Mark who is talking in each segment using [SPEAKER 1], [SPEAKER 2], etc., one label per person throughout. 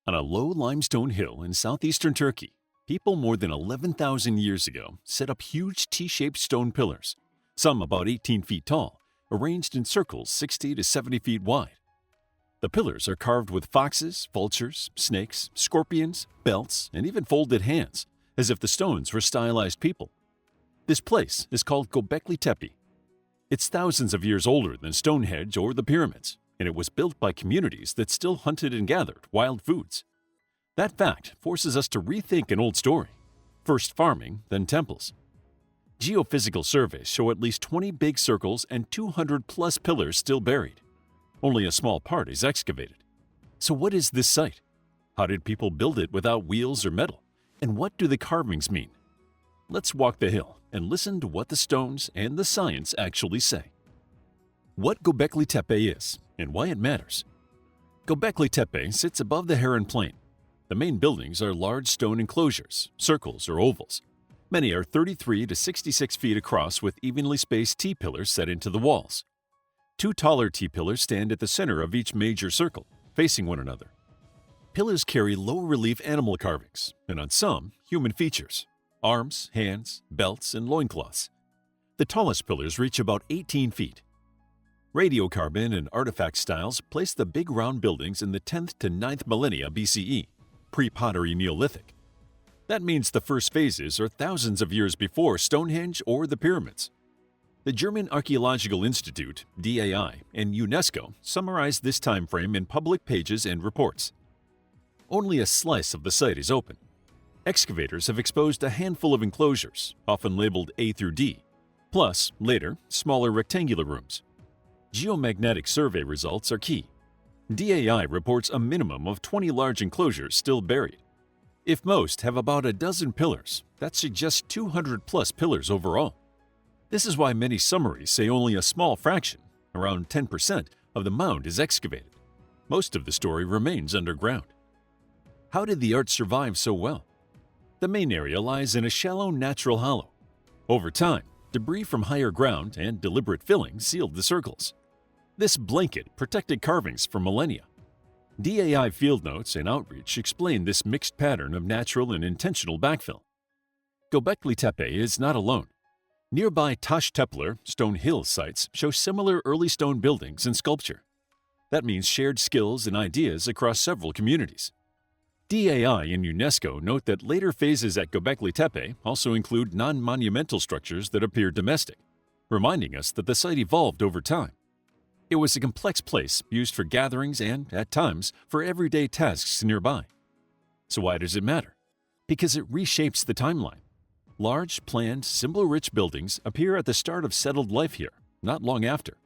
[SPEAKER 1] On a low limestone hill in southeastern Turkey, people more than 11,000 years ago set up huge T-shaped stone pillars, some about 18 feet tall, arranged in circles 60 to 70 feet wide. The pillars are carved with foxes, vultures, snakes, scorpions, belts, and even folded hands, as if the stones were stylized people. This place is called Gobekli Tepe. It's thousands of years older than Stonehenge or the pyramids, and it was built by communities that still hunted and gathered wild foods. That fact forces us to rethink an old story. First farming, then temples. Geophysical surveys show at least 20 big circles and 200-plus pillars still buried. Only a small part is excavated. So what is this site? How did people build it without wheels or metal? And what do the carvings mean? Let's walk the hill and listen to what the stones and the science actually say. What Gobekli Tepe is and why it matters. Gobekli Tepe sits above the Harran Plain. The main buildings are large stone enclosures, circles or ovals. Many are 33 to 66 feet across with evenly spaced T-pillars set into the walls. Two taller T-pillars stand at the center of each major circle, facing one another. Pillars carry low-relief animal carvings, and on some, human features: arms, hands, belts, and loincloths. The tallest pillars reach about 18 feet. Radiocarbon and artifact styles place the big round buildings in the 10th to 9th millennia BCE, Pre-Pottery Neolithic. That means the first phases are thousands of years before Stonehenge or the pyramids. The German Archaeological Institute, DAI, and UNESCO summarize this time frame in public pages and reports. Only a slice of the site is open. Excavators have exposed a handful of enclosures, often labeled A through D, plus, later, smaller rectangular rooms. Geomagnetic survey results are key. DAI reports a minimum of 20 large enclosures still buried. If most have about a dozen pillars, that suggests 200-plus pillars overall. This is why many summaries say only a small fraction, around 10%, of the mound is excavated. Most of the story remains underground. How did the art survive so well? The main area lies in a shallow natural hollow. Over time, debris from higher ground and deliberate filling sealed the circles. This blanket protected carvings for millennia. DAI field notes and outreach explain this mixed pattern of natural and intentional backfill. Gobekli Tepe is not alone. Nearby Taş Tepeler, Stone Hill sites show similar early stone buildings and sculpture. That means shared skills and ideas across several communities. DAI and UNESCO note that later phases at Gobekli Tepe also include non-monumental structures that appear domestic, reminding us that the site evolved over time. It was a complex place used for gatherings and, at times, for everyday tasks nearby. So why does it matter? Because it reshapes the timeline. Large, planned, symbol-rich buildings appear at the start of settled life here, not long after.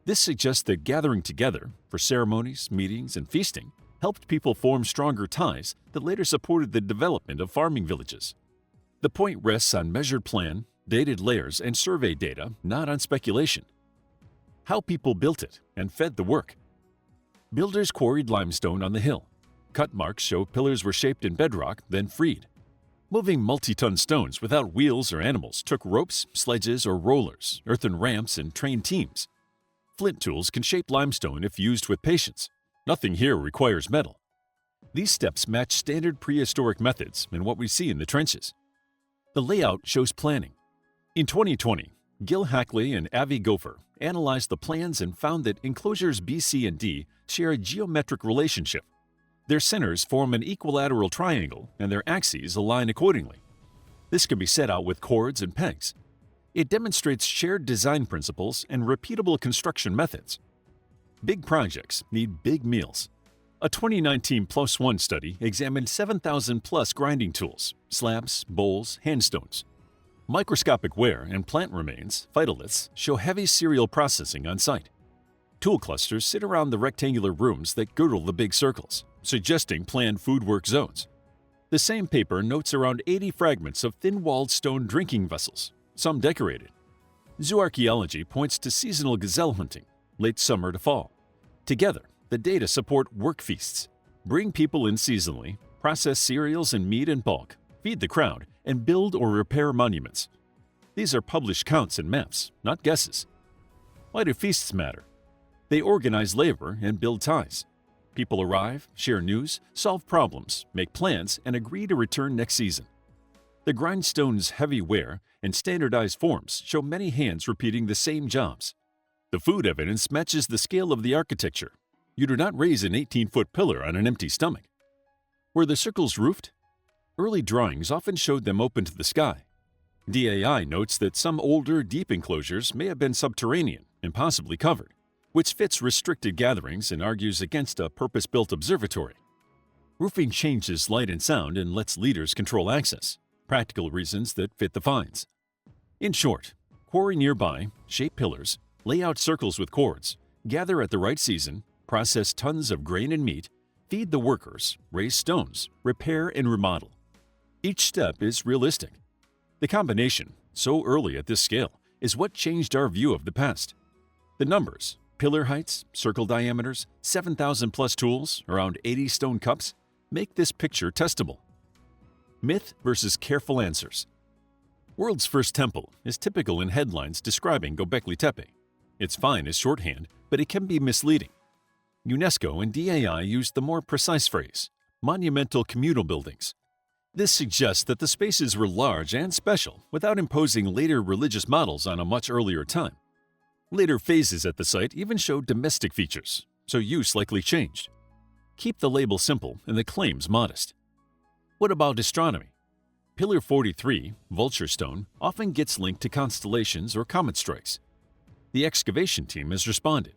[SPEAKER 1] This suggests that gathering together, for ceremonies, meetings, and feasting, helped people form stronger ties that later supported the development of farming villages. The point rests on measured plan, dated layers, and survey data, not on speculation. How people built it and fed the work. Builders quarried limestone on the hill. Cut marks show pillars were shaped in bedrock, then freed. Moving multi-ton stones without wheels or animals took ropes, sledges, or rollers, earthen ramps, and trained teams. Flint tools can shape limestone if used with patience. Nothing here requires metal. These steps match standard prehistoric methods and what we see in the trenches. The layout shows planning. In 2020, Gil Hackley and Avi Gopher analyzed the plans and found that enclosures B, C, and D share a geometric relationship. Their centers form an equilateral triangle and their axes align accordingly. This can be set out with cords and pegs. It demonstrates shared design principles and repeatable construction methods. Big projects need big meals. A 2019 Plus One study examined 7,000-plus grinding tools, slabs, bowls, handstones. Microscopic wear and plant remains, phytoliths, show heavy serial processing on site. Tool clusters sit around the rectangular rooms that girdle the big circles, suggesting planned foodwork zones. The same paper notes around 80 fragments of thin-walled stone drinking vessels, some decorated. Zooarchaeology points to seasonal gazelle hunting, late summer to fall. Together, the data support work feasts. Bring people in seasonally, process cereals and meat in bulk, feed the crowd, and build or repair monuments. These are published counts and maps, not guesses. Why do feasts matter? They organize labor and build ties. People arrive, share news, solve problems, make plans, and agree to return next season. The grindstone's heavy wear and standardized forms show many hands repeating the same jobs. The food evidence matches the scale of the architecture. You do not raise an 18-foot pillar on an empty stomach. Were the circles roofed? Early drawings often showed them open to the sky. DAI notes that some older, deep enclosures may have been subterranean and possibly covered, which fits restricted gatherings and argues against a purpose-built observatory. Roofing changes light and sound and lets leaders control access, practical reasons that fit the finds. In short, quarry nearby, shape pillars, lay out circles with cords, gather at the right season, process tons of grain and meat, feed the workers, raise stones, repair and remodel. Each step is realistic. The combination, so early at this scale, is what changed our view of the past. The numbers, pillar heights, circle diameters, 7,000 plus tools, around 80 stone cups, make this picture testable. Myth versus careful answers. World's first temple is typical in headlines describing Gobekli Tepe. It's fine as shorthand, but it can be misleading. UNESCO and DAI used the more precise phrase, monumental communal buildings. This suggests that the spaces were large and special without imposing later religious models on a much earlier time. Later phases at the site even showed domestic features, so use likely changed. Keep the label simple and the claims modest. What about astronomy? Pillar 43, Vulture Stone, often gets linked to constellations or comet strikes. The excavation team has responded.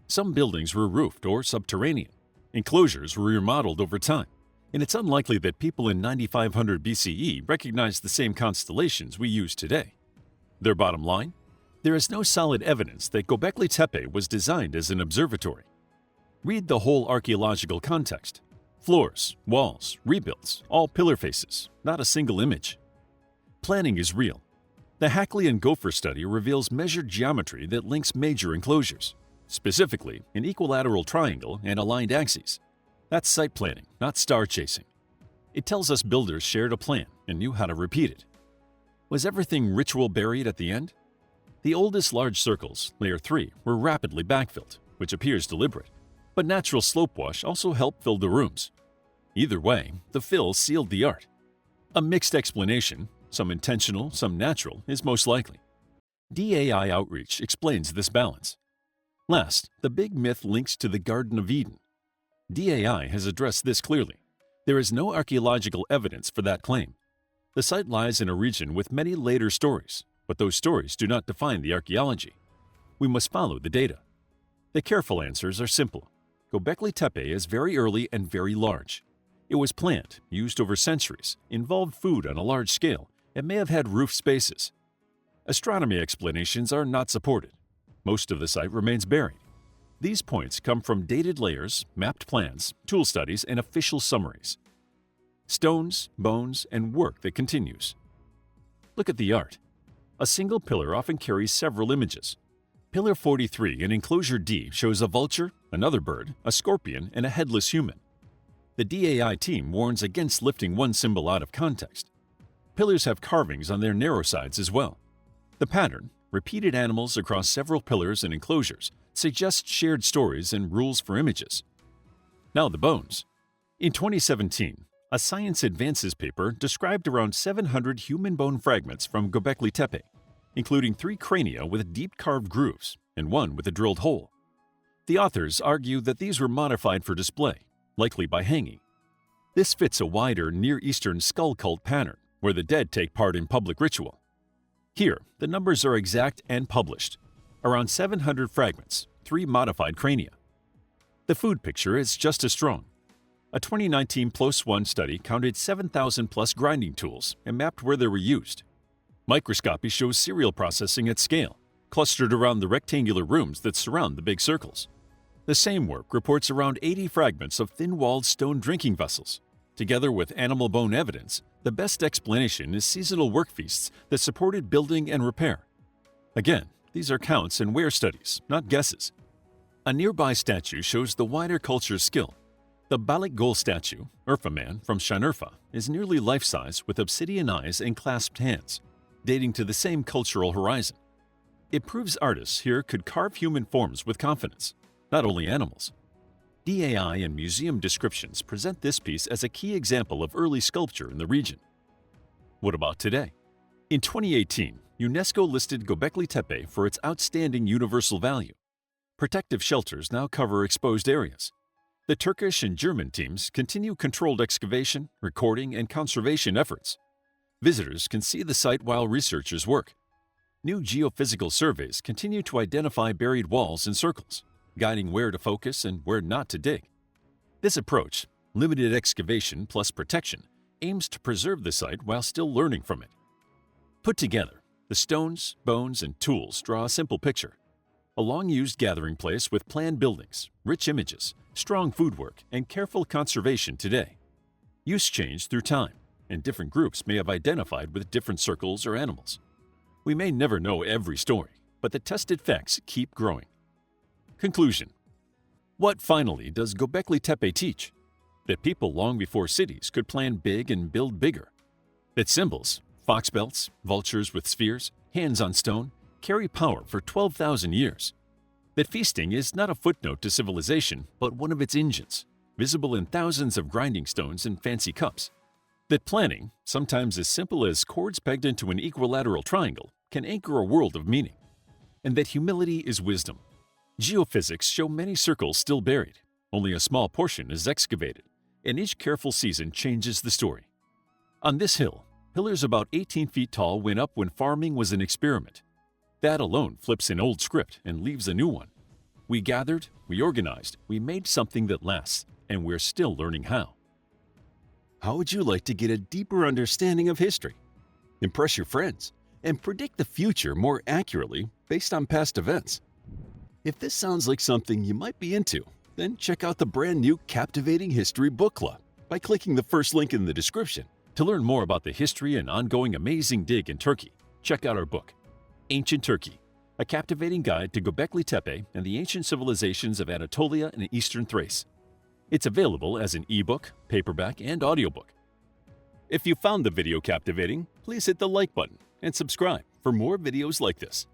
[SPEAKER 1] Some buildings were roofed or subterranean. Enclosures were remodeled over time, and it's unlikely that people in 9500 BCE recognized the same constellations we use today. Their bottom line? There is no solid evidence that Gobekli Tepe was designed as an observatory. Read the whole archaeological context. Floors, walls, rebuilds, all pillar faces, not a single image. Planning is real. The Hackley and Gopher study reveals measured geometry that links major enclosures, specifically an equilateral triangle and aligned axes. That's site planning, not star chasing. It tells us builders shared a plan and knew how to repeat it. Was everything ritual buried at the end? The oldest large circles, layer 3, were rapidly backfilled, which appears deliberate, but natural slope wash also helped fill the rooms. Either way, the fill sealed the art. A mixed explanation, some intentional, some natural, is most likely. DAI outreach explains this balance. Last, the big myth links to the Garden of Eden. DAI has addressed this clearly. There is no archaeological evidence for that claim. The site lies in a region with many later stories, but those stories do not define the archaeology. We must follow the data. The careful answers are simple. Gobekli Tepe is very early and very large. It was planned, used over centuries, involved food on a large scale, and may have had roof spaces. Astronomy explanations are not supported. Most of the site remains buried. These points come from dated layers, mapped plans, tool studies, and official summaries. Stones, bones, and work that continues. Look at the art. A single pillar often carries several images. Pillar 43 in enclosure D shows a vulture, another bird, a scorpion, and a headless human. The DAI team warns against lifting one symbol out of context. Pillars have carvings on their narrow sides as well. The pattern, repeated animals across several pillars and enclosures, suggests shared stories and rules for images. Now the bones. In 2017, a Science Advances paper described around 700 human bone fragments from Gobekli Tepe, including 3 crania with deep carved grooves and 1 with a drilled hole. The authors argue that these were modified for display, likely by hanging. This fits a wider Near Eastern skull cult pattern, where the dead take part in public ritual. Here, the numbers are exact and published. Around 700 fragments, 3 modified crania. The food picture is just as strong. A 2019 PLOS One study counted 7,000 plus grinding tools and mapped where they were used. Microscopy shows cereal processing at scale, clustered around the rectangular rooms that surround the big circles. The same work reports around 80 fragments of thin-walled stone drinking vessels. Together with animal bone evidence, the best explanation is seasonal work feasts that supported building and repair. Again, these are counts and wear studies, not guesses. A nearby statue shows the wider culture's skill. The Balik Gol statue, Urfa Man from Shanurfa, is nearly life-size with obsidian eyes and clasped hands, dating to the same cultural horizon. It proves artists here could carve human forms with confidence, not only animals. DAI and museum descriptions present this piece as a key example of early sculpture in the region. What about today? In 2018, UNESCO listed Gobekli Tepe for its outstanding universal value. Protective shelters now cover exposed areas. The Turkish and German teams continue controlled excavation, recording, and conservation efforts. Visitors can see the site while researchers work. New geophysical surveys continue to identify buried walls and circles, guiding where to focus and where not to dig. This approach, limited excavation plus protection, aims to preserve the site while still learning from it. Put together, the stones, bones, and tools draw a simple picture. A long-used gathering place with planned buildings, rich images, strong foodwork, and careful conservation today. Use changed through time, and different groups may have identified with different circles or animals. We may never know every story, but the tested facts keep growing. Conclusion. What finally does Gobekli Tepe teach? That people long before cities could plan big and build bigger. That symbols, fox belts, vultures with spheres, hands on stone, carry power for 12,000 years. That feasting is not a footnote to civilization, but one of its engines, visible in thousands of grinding stones and fancy cups. That planning, sometimes as simple as cords pegged into an equilateral triangle, can anchor a world of meaning. And that humility is wisdom. Geophysics show many circles still buried. Only a small portion is excavated, and each careful season changes the story. On this hill, pillars about 18 feet tall went up when farming was an experiment. That alone flips an old script and leaves a new one. We gathered, we organized, we made something that lasts, and we're still learning how. How would you like to get a deeper understanding of history, impress your friends, and predict the future more accurately based on past events? If this sounds like something you might be into, then check out the brand new Captivating History Book Club by clicking the first link in the description. To learn more about the history and ongoing amazing dig in Turkey, check out our book, Ancient Turkey, a captivating guide to Gobekli Tepe and the ancient civilizations of Anatolia and Eastern Thrace. It's available as an ebook, paperback, and audiobook. If you found the video captivating, please hit the like button and subscribe for more videos like this.